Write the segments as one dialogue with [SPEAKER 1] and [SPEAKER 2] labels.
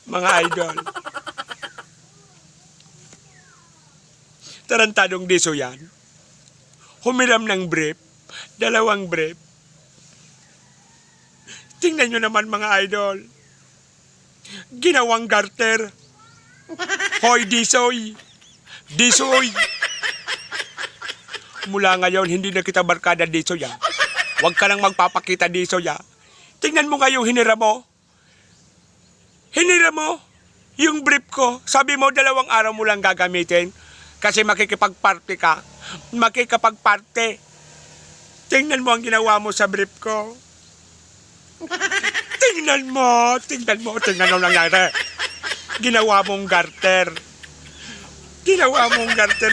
[SPEAKER 1] Mga idol. Tarantadong diso yan. Humiram ng brief. 2 brief. Tingnan nyo naman mga idol. Ginawang garter. Hoy, Disoy. Disoy. Mula ngayon, hindi na kita barkada, Disoy. Huwag ka nang magpapakita, Disoy. Tingnan mo nga yung hinira mo. Hinira mo yung brief ko. Sabi mo, 2 araw mo lang gagamitin. Kasi makikipagparty ka. Makikipagparty. Tingnan mo ang ginawa mo sa brief ko. Tingnan mo ang nangyari. Ginawa mong garter.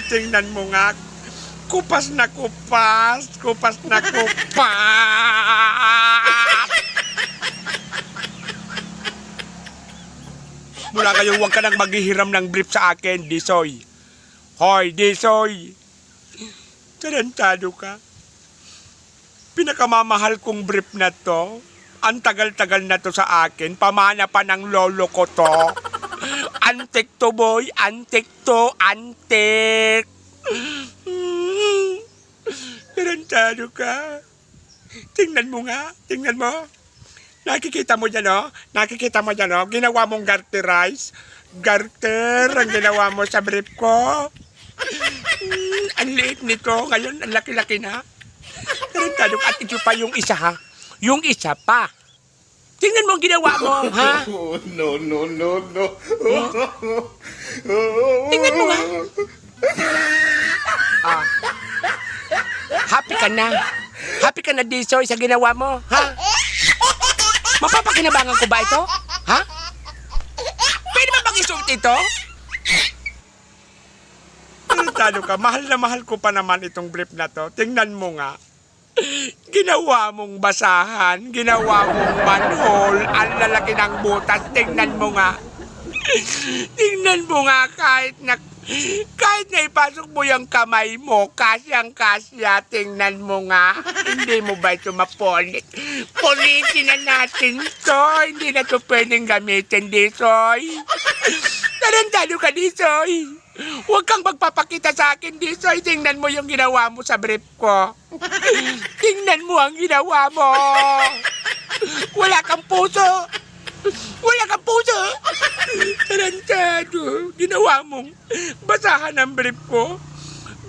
[SPEAKER 1] Tingnan mo nga. Kupas na kupas. Mula ngayon, huwag ka nang maghihiram ng brief sa akin, Disoy. Hoy, Disoy. Tarantado ka. Pinakamamahal kong brief na to. Ang tagal-tagal na to sa akin. Pamana pa ng lolo ko to. Antik to, boy. Antik to. Antik. Tarantado ka. Tingnan mo nga. Tingnan mo. Nakikita mo dyan, oh. Ginawa mong garterize. Garter ang ginawa mo sa brief ko. Ang liit nito. Ngayon, ang laki-laki na. Tarantado ka. At ito pa yung isa, ha? Yung isa pa. Tingnan mo ang ginawa mo, ha?
[SPEAKER 2] No.
[SPEAKER 1] Tingnan mo nga. Happy ka na. Happy ka na, Disoy, sa ginawa mo, ha? Mapapakinabangan ko ba ito? Ha? Pwede ba bang isuot ito? Talo ka, mahal na mahal ko pa naman itong brief na to. Tingnan mo nga. Ginawa mong basahan, ginawa mong manhole, ang lalaki ng butas. Tingnan mo nga. Kahit na ipasok mo yung kamay mo, kasyang-kasya, tingnan mo nga. Hindi mo ba ito mapolit? Politin na natin to. Hindi na ito pwedeng gamitin, Disoy. Tarantado ka, Disoy. Huwag kang magpapakita sa akin, Disoy. Tingnan mo yung ginawa mo sa brief ko. Tingnan mo ang ginawa mo. Wala kang puso. Tarantado. Ginawa mong basahan ang brief ko.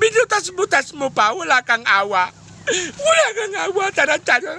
[SPEAKER 1] Binutas-butas mo pa. Wala kang awa. Tarantado.